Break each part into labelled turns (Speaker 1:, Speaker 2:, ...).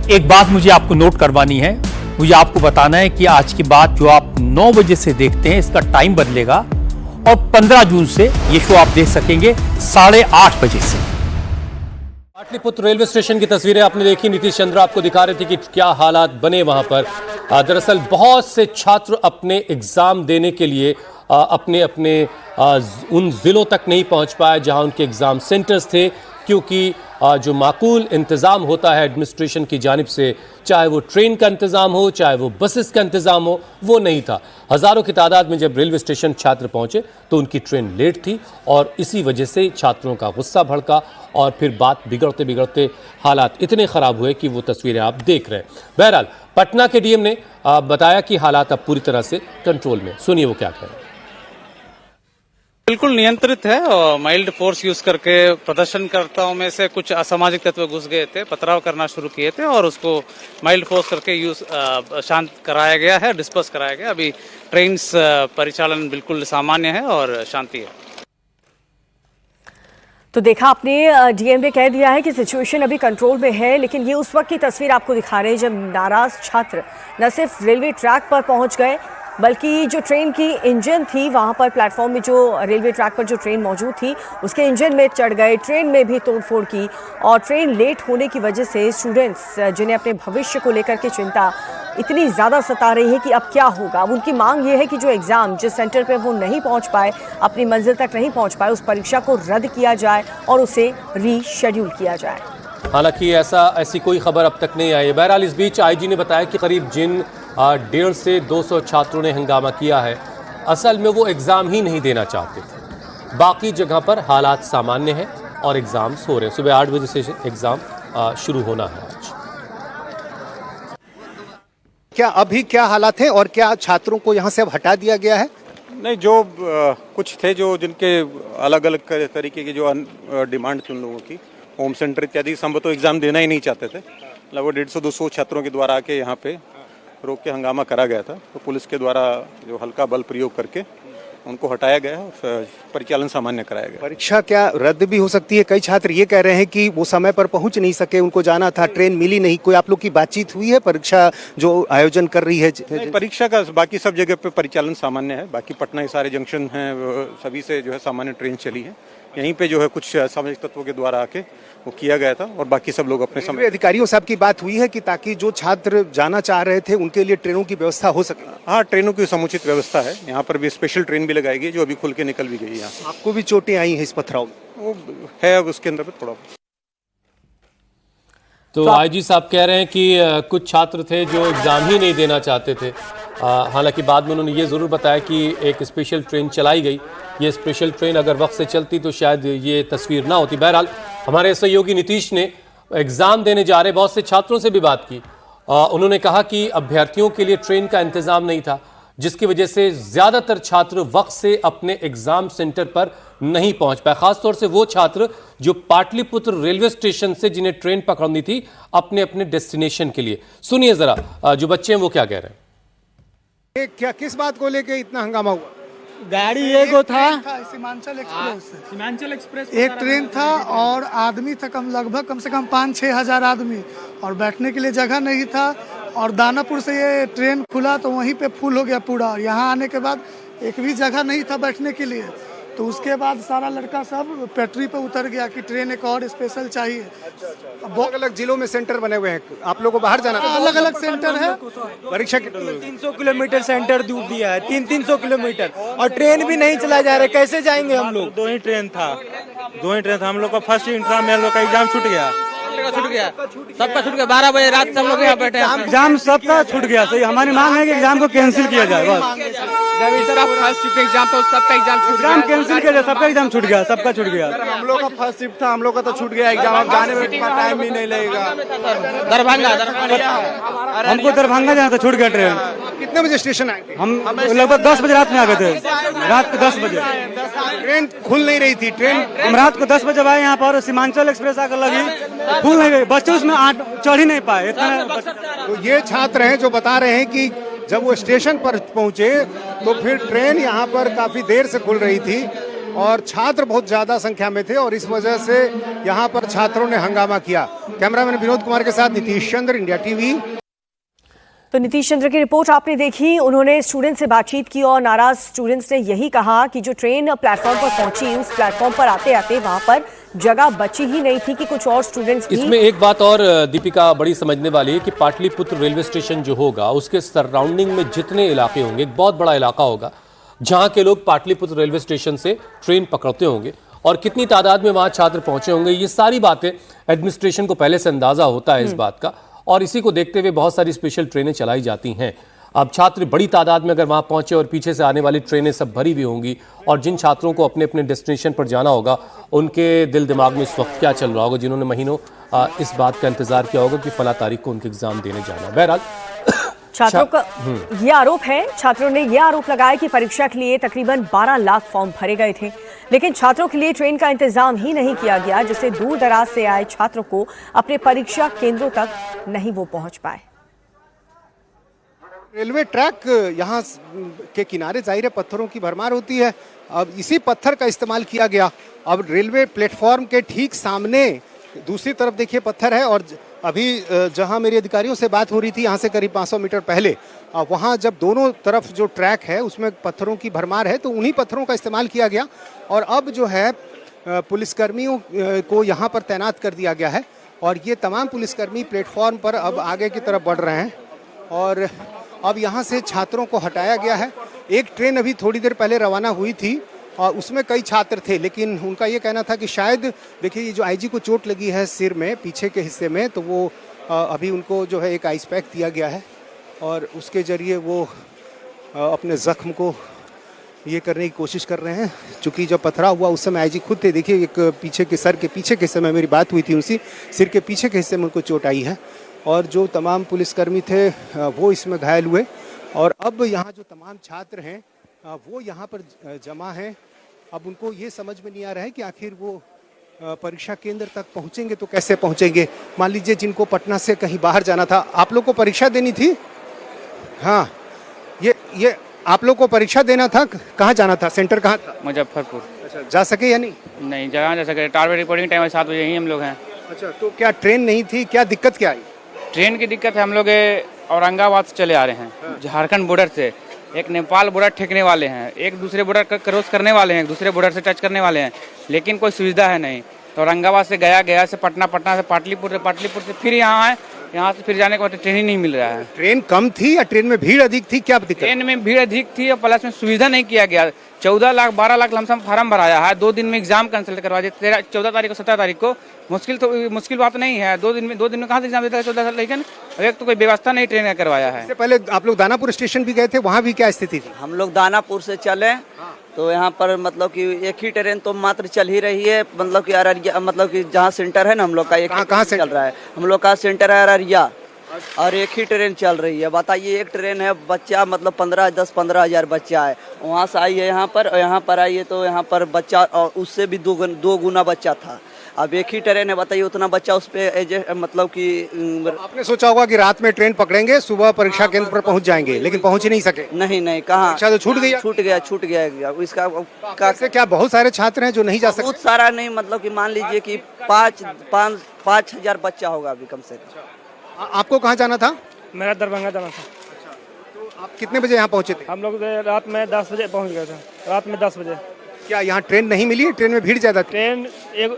Speaker 1: एक बात मुझे आपको नोट करवानी है, मुझे आपको बताना है कि आज की बात जो आप 9 बजे से देखते हैं इसका टाइम बदलेगा और 15 जून से ये शो आप देख सकेंगे 8:30 बजे से। पाटलिपुत्र रेलवे स्टेशन की तस्वीरें आपने देखी, नीतीश चंद्र आपको दिखा रहे थे कि क्या हालात बने वहां पर। दरअसल बहुत से छात्र अपने एग्जाम देने के लिए अपने अपने उन जिलों तक नहीं पहुंच पाए जहां उनके एग्जाम सेंटर्स थे, क्योंकि जो माकूल इंतज़ाम होता है एडमिनिस्ट्रेशन की जानिब से, चाहे वो ट्रेन का इंतज़ाम हो चाहे वो बसेस का इंतज़ाम हो, वो नहीं था। हज़ारों की तादाद में जब रेलवे स्टेशन छात्र पहुंचे तो उनकी ट्रेन लेट थी और इसी वजह से छात्रों का गुस्सा भड़का और फिर बात बिगड़ते बिगड़ते हालात इतने ख़राब हुए कि वो तस्वीरें आप देख रहे हैं। बहरहाल पटना के डीएम ने बताया कि हालात अब पूरी तरह से कंट्रोल में। सुनिए वो क्या कह रहे हैं।
Speaker 2: बिल्कुल नियंत्रित है और माइल्ड फोर्स यूज करके प्रदर्शनकर्ताओं में से कुछ असामाजिक तत्व घुस गए थे, पथराव करना शुरू किए थे और उसको माइल्ड फोर्स करके शांत कराया गया है, डिस्पर्स कराया गया। अभी ट्रेन परिचालन बिल्कुल सामान्य है और शांति है।
Speaker 3: तो देखा आपने, डीएम ने कह दिया है कि सिचुएशन अभी कंट्रोल में है, लेकिन ये उस वक्त की तस्वीर आपको दिखा रहे हैं जब नाराज छात्र न सिर्फ रेलवे ट्रैक पर पहुंच गए बल्कि जो ट्रेन की इंजन थी वहां पर प्लेटफॉर्म में, जो रेलवे ट्रैक पर जो ट्रेन मौजूद थी उसके इंजन में चढ़ गए, ट्रेन में भी तोड़फोड़ की और ट्रेन लेट होने की वजह से स्टूडेंट्स जिन्हें अपने भविष्य को लेकर के चिंता इतनी ज़्यादा सता रही है कि अब क्या होगा। अब उनकी मांग ये है कि जो एग्ज़ाम जिस सेंटर पर वो नहीं पहुंच पाए, अपनी मंजिल तक नहीं पहुंच पाए, उस परीक्षा को रद्द किया जाए और उसे रीशेड्यूल किया जाए।
Speaker 1: हालांकि ऐसी कोई खबर अब तक नहीं आई है। बहरहाल इस बीच आईजी ने बताया कि करीब जिन 150 से 200 छात्रों ने हंगामा किया है, असल में वो एग्ज़ाम ही नहीं देना चाहते थे। बाकी जगह पर हालात सामान्य हैं और एग्ज़ाम्स हो रहे हैं। सुबह 8 बजे से एग्ज़ाम शुरू होना है आज।
Speaker 4: क्या अभी क्या हालात हैं और क्या छात्रों को यहाँ से अब हटा दिया गया है?
Speaker 5: नहीं, जो कुछ थे जो जिनके अलग अलग तरीके की जो डिमांड थी उन लोगों की, होम सेंटर इत्यादि, हम तो एग्ज़ाम देना ही नहीं चाहते थे। लगभग 150-200 छात्रों के द्वारा आके यहाँ पे रोक के हंगामा करा गया था, तो पुलिस के द्वारा जो हल्का बल प्रयोग करके उनको हटाया गया है और परिचालन सामान्य कराया गया।
Speaker 4: परीक्षा क्या रद्द भी हो सकती है? कई छात्र ये कह रहे हैं कि वो समय पर पहुंच नहीं सके, उनको जाना था, ट्रेन मिली नहीं। कोई आप लोग की बातचीत हुई है परीक्षा जो आयोजन कर रही है?
Speaker 5: परीक्षा का बाकी सब जगह पे परिचालन सामान्य है। बाकी पटना के सारे जंक्शन हैं, सभी से जो है सामान्य ट्रेन चली है। यहीं पे जो है कुछ सामाजिक तत्वों के द्वारा आके वो किया गया था और बाकी सब लोग अपने समय।
Speaker 4: अधिकारियों साहब की बात हुई है कि ताकि जो छात्र जाना चाह रहे थे उनके लिए ट्रेनों की व्यवस्था हो सके?
Speaker 5: हाँ, ट्रेनों की समुचित व्यवस्था है। यहाँ पर भी स्पेशल ट्रेन भी लगाई गई जो अभी खुल के निकल भी गई है। यहाँ
Speaker 4: आपको भी चोटें आई हैं इस पथराव में?
Speaker 5: वो है अब उसके अंदर थोड़ा।
Speaker 1: तो आईजी साहब कह रहे हैं कि कुछ छात्र थे जो एग्ज़ाम ही नहीं देना चाहते थे। हालांकि बाद में उन्होंने ये ज़रूर बताया कि एक स्पेशल ट्रेन चलाई गई। ये स्पेशल ट्रेन अगर वक्त से चलती तो शायद ये तस्वीर ना होती। बहरहाल हमारे सहयोगी नीतीश ने एग्ज़ाम देने जा रहे बहुत से छात्रों से भी बात की। उन्होंने कहा कि अभ्यर्थियों के लिए ट्रेन का इंतज़ाम नहीं था, जिसकी वजह से ज़्यादातर छात्र वक्त से अपने एग्ज़ाम सेंटर पर नहीं पहुंच पाए। खासतौर से वो छात्र जो पाटलिपुत्र रेलवे स्टेशन से जिन्हें ट्रेन पकड़नी थी अपने अपने डेस्टिनेशन के लिए। सुनिए ज़रा जो बच्चे हैं वो क्या कह रहे हैं।
Speaker 4: क्या किस बात को लेके इतना हंगामा हुआ?
Speaker 6: गाड़ी एगो था,
Speaker 7: सीमांचल एक्सप्रेस
Speaker 6: एक ट्रेन था और आदमी था लगभग कम से कम 5-6 हजार आदमी, और बैठने के लिए जगह नहीं था। और दानापुर से ये ट्रेन खुला तो वहीं पे फुल हो गया पूरा, और यहाँ आने के बाद एक भी जगह नहीं था बैठने के लिए। तो उसके बाद सारा लड़का सब पटरी पे उतर गया कि ट्रेन एक और स्पेशल चाहिए।
Speaker 4: अलग अलग जिलों में सेंटर बने हुए हैं, आप लोगों को बाहर जाना था?
Speaker 6: अलग अलग सेंटर है।
Speaker 4: परीक्षा
Speaker 7: 300 किलोमीटर सेंटर दूर दिया है, 300 किलोमीटर, और ट्रेन भी नहीं चला जा रहा है। कैसे जाएंगे हम लोग?
Speaker 8: दो ही ट्रेन था हम लोग का फर्स्ट इंट्रा में हम लोग का एग्जाम छूट गया,
Speaker 7: सबका छूट गया। 12 बजे रात सब लोग यहाँ बैठे हैं।
Speaker 8: एग्जाम सबका छूट गया। तो हमारी मांग है कि एग्जाम को कैंसिल किया जाए बस।
Speaker 7: फर्स्ट शिफ्ट एग्जाम तो सबका एग्जाम छूट गया,
Speaker 8: कैंसिल किया जाए। सबका एग्जाम छूट गया, सबका छूट गया।
Speaker 7: हम लोग का फर्स्ट शिफ्ट था, हम लोग का तो छूट गया एग्जाम। अब जाने में टाइम भी नहीं लगेगा। दरभंगा
Speaker 8: हमको दरभंगा जाना था, छूट गया ट्रेन।
Speaker 4: कितने बजे स्टेशन आए थे?
Speaker 8: हम लगभग 10 बजे रात में आ गए थे, रात को 10 बजे।
Speaker 4: ट्रेन खुल नहीं रही थी। ट्रेन
Speaker 8: हम रात को 10 बजे आए यहाँ पर, सीमांचल एक्सप्रेस आकर लगी, खुल नहीं गई। बच्चे उसमें चढ़ ही नहीं पाए।
Speaker 4: तो ये छात्र हैं जो बता रहे हैं कि जब वो स्टेशन पर पहुंचे तो फिर ट्रेन यहाँ पर काफी देर से खुल रही थी और छात्र बहुत ज़्यादा संख्या में थे और इस वजह से यहाँ पर छात्रों ने हंगामा किया। कैमरामैन विनोद कुमार के साथ नीतीश चंद्र, इंडिया टीवी।
Speaker 3: तो नीतीश चंद्र की रिपोर्ट आपने देखी। उन्होंने स्टूडेंट से बातचीत की और नाराज स्टूडेंट्स ने यही कहा कि जो ट्रेन प्लेटफॉर्म पर पहुंची, उस प्लेटफॉर्म पर आते आते वहां पर जगह बची ही नहीं थी कि कुछ और स्टूडेंट्स भी।
Speaker 9: इसमें एक बात और दीपिका बड़ी समझने वाली है कि पाटलिपुत्र रेलवे स्टेशन जो होगा उसके सराउंडिंग में जितने इलाके होंगे, एक बहुत बड़ा इलाका होगा जहां के लोग पाटलिपुत्र रेलवे स्टेशन से ट्रेन पकड़ते होंगे और कितनी तादाद में वहां छात्र पहुंचे होंगे, ये सारी बातें एडमिनिस्ट्रेशन को पहले से अंदाजा होता है इस बात का, और इसी को देखते हुए बहुत सारी स्पेशल ट्रेनें चलाई जाती हैं। अब छात्र बड़ी तादाद में अगर वहां पहुंचे और पीछे से आने वाली ट्रेनें सब भरी हुई होंगी और जिन छात्रों को अपने अपने डेस्टिनेशन पर जाना होगा उनके दिल दिमाग में इस वक्त क्या चल रहा होगा, जिन्होंने महीनों इस बात का इंतजार किया होगा कि फला तारीख को उनके एग्जाम देने जाना है। बहरहाल
Speaker 3: छात्रों का ये आरोप है, छात्रों ने ये आरोप लगाया कि परीक्षा के लिए तकरीबन 12 लाख फॉर्म भरे गए थे, लेकिन छात्रों के लिए ट्रेन का इंतजाम ही नहीं किया गया, जिससे दूर दराज से आए छात्रों को अपने परीक्षा केंद्रों तक नहीं वो पहुंच पाए।
Speaker 4: रेलवे ट्रैक यहाँ के किनारे जाहिर है पत्थरों की भरमार होती है। अब इसी पत्थर का इस्तेमाल किया गया। अब रेलवे प्लेटफॉर्म के ठीक सामने दूसरी तरफ देखिए पत्थर है और अभी जहां मेरे अधिकारियों से बात हो रही थी यहाँ से करीब 500 मीटर पहले, वहां जब दोनों तरफ जो ट्रैक है उसमें पत्थरों की भरमार है, तो उन्हीं पत्थरों का इस्तेमाल किया गया और अब जो है पुलिसकर्मियों को यहाँ पर तैनात कर दिया गया है और ये तमाम पुलिसकर्मी प्लेटफॉर्म पर अब आगे की तरफ बढ़ रहे हैं और अब यहाँ से छात्रों को हटाया गया है। एक ट्रेन अभी थोड़ी देर पहले रवाना हुई थी और उसमें कई छात्र थे, लेकिन उनका ये कहना था कि शायद देखिए ये जो आईजी को चोट लगी है सिर में पीछे के हिस्से में, तो वो अभी उनको जो है एक आइस पैक दिया गया है और उसके ज़रिए वो अपने ज़ख्म को ये करने की कोशिश कर रहे हैं। चूँकि जब पथराव हुआ उस समय आईजी खुद थे, देखिए एक पीछे के सर के पीछे के हिस्से में मेरी बात हुई थी उनसे, सिर के पीछे के हिस्से में उनको चोट आई है और जो तमाम पुलिसकर्मी थे वो इसमें घायल हुए और अब यहाँ जो तमाम छात्र हैं वो यहाँ पर जमा हैं। अब उनको ये समझ में नहीं आ रहा है कि आखिर वो परीक्षा केंद्र तक पहुँचेंगे तो कैसे पहुँचेंगे। मान लीजिए जिनको पटना से कहीं बाहर जाना था, आप लोग को परीक्षा देनी थी, हाँ ये आप लोग को परीक्षा देना था, कहाँ जाना था, सेंटर कहाँ था?
Speaker 10: मुजफ्फरपुर।
Speaker 4: अच्छा, जा सके या नहीं?
Speaker 10: नहीं जा सके, टारगेट रिपोर्टिंग टाइम 7 बजे ही हम लोग हैं।
Speaker 4: अच्छा, तो क्या ट्रेन नहीं थी, क्या दिक्कत क्या आई?
Speaker 10: ट्रेन की दिक्कत है, हम लोग औरंगाबाद से चले आ रहे हैं, झारखंड बॉर्डर से, एक नेपाल बॉर्डर ठेकने वाले हैं, एक दूसरे बॉर्डर क्रॉस करने वाले हैं, एक दूसरे बॉर्डर से टच करने वाले हैं, लेकिन कोई सुविधा है नहीं। तो औरंगाबाद से गया से पटना, पटना से पाटलिपुत्र से फिर यहाँ आए, यहाँ से फिर जाने के बाद ट्रेन ही नहीं मिल रहा है।
Speaker 4: ट्रेन कम थी या ट्रेन में भीड़ अधिक थी, क्या दिक्कत?
Speaker 10: ट्रेन में भीड़ अधिक थी और प्लस में सुविधा नहीं किया गया। 14 लाख 12 लाख लमसम फार्म भराया है, 2 दिन में एग्जाम कैंसिल करवा दिया, 14 तारीख को 17 तारीख को। मुश्किल बात नहीं है, 2 दिन में कहाँ से एग्जाम देता है 14, लेकिन एक तो कोई व्यवस्था नहीं ट्रेन का करवाया है।
Speaker 4: इससे पहले आप लोग दानापुर स्टेशन भी गए थे, वहाँ भी क्या स्थिति थी?
Speaker 11: हम लोग दानापुर से चले तो यहाँ पर मतलब कि एक ही ट्रेन तो मात्र चल ही रही है, मतलब कि अररिया, मतलब कि जहाँ सेंटर है ना हम लोग का, एक
Speaker 4: कहाँ से
Speaker 11: चल रहा है, हम लोग का सेंटर है अररिया और एक ही ट्रेन चल रही है। बताइए, एक ट्रेन है, बच्चा मतलब 10-15 हजार बच्चा है, वहाँ से आई है यहाँ पर और यहाँ पर आई है तो यहाँ पर बच्चा और उससे भी 2 गुना बच्चा था। अब एक ही ट्रेन है, बताइए उतना बच्चा उस पे मतलब कि
Speaker 4: आपने सोचा होगा कि रात में ट्रेन पकड़ेंगे, सुबह परीक्षा केंद्र पर पहुंच जाएंगे, लेकिन पहुंच ही नहीं सके।
Speaker 11: नहीं कहाँ,
Speaker 4: अच्छा, तो छूट
Speaker 11: गया इसका।
Speaker 4: कैसे, क्या बहुत सारे छात्र हैं जो नहीं जा सकते?
Speaker 11: बहुत सारा नहीं, मतलब कि मान लीजिए कि 5 हजार बच्चा होगा अभी कम से कम।
Speaker 4: आपको कहाँ जाना था?
Speaker 8: मेरा दरभंगा जाना था।
Speaker 4: तो आप कितने बजे यहाँ पहुँचे थे?
Speaker 8: हम लोग रात में 10 बजे पहुँच गए थे, रात में 10 बजे।
Speaker 4: क्या यहाँ ट्रेन नहीं मिली? ट्रेन में भीड़ ज्यादा थी?
Speaker 8: ट्रेन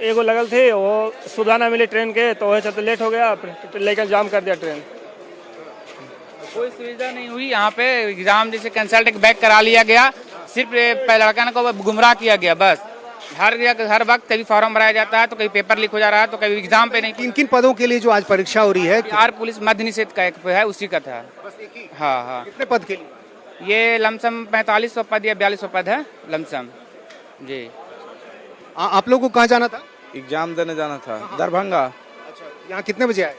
Speaker 8: एगो लगल थी, वो सुविधा ना मिली ट्रेन के, तो वह चलते लेट हो गया, लेकर जाम कर दिया ट्रेन।
Speaker 10: कोई सुविधा नहीं हुई यहाँ पे, एग्जाम जैसे कैंसल बैक करा लिया गया, सिर्फ लड़का को गुमराह किया गया बस। हर वक्त कभी फॉर्म भराया जाता है तो कभी पेपर लीक हो जा रहा है तो कभी एग्जाम पे नहीं।
Speaker 4: किन पदों के लिए जो आज परीक्षा हो रही है?
Speaker 10: बिहार पुलिस मध्य निषेध का एक है, उसी का था। हाँ।
Speaker 4: कितने पद के लिए?
Speaker 10: ये लमसम 4500 पद या 4200 पद है लमसम जी।
Speaker 4: आप लोगों को कहाँ जाना था?
Speaker 12: एग्जाम देने जाना था, दरभंगा।
Speaker 4: अच्छा, यहाँ कितने बजे आए?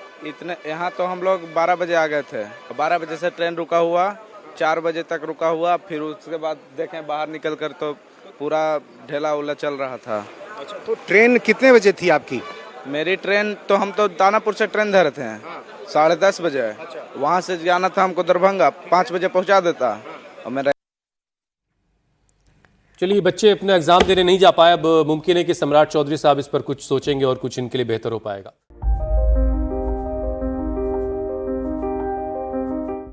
Speaker 12: यहाँ तो हम लोग 12 बजे आ गए थे, 12 बजे से ट्रेन रुका हुआ, 4 बजे तक रुका हुआ, फिर उसके बाद देखें बाहर निकल कर तो पूरा ढेला उला चल रहा था।
Speaker 4: अच्छा, तो ट्रेन कितने बजे थी आपकी?
Speaker 12: मेरी ट्रेन तो, हम तो दानापुर से ट्रेन धरे थे, 10:30 बजे। वहाँ से जाना था हमको दरभंगा, 5 बजे पहुँचा देता और मेरा
Speaker 9: चलिए, बच्चे अपना एग्जाम देने नहीं जा पाए, अब मुमकिन है कि सम्राट चौधरी साहब इस पर कुछ सोचेंगे और कुछ इनके लिए बेहतर हो पाएगा।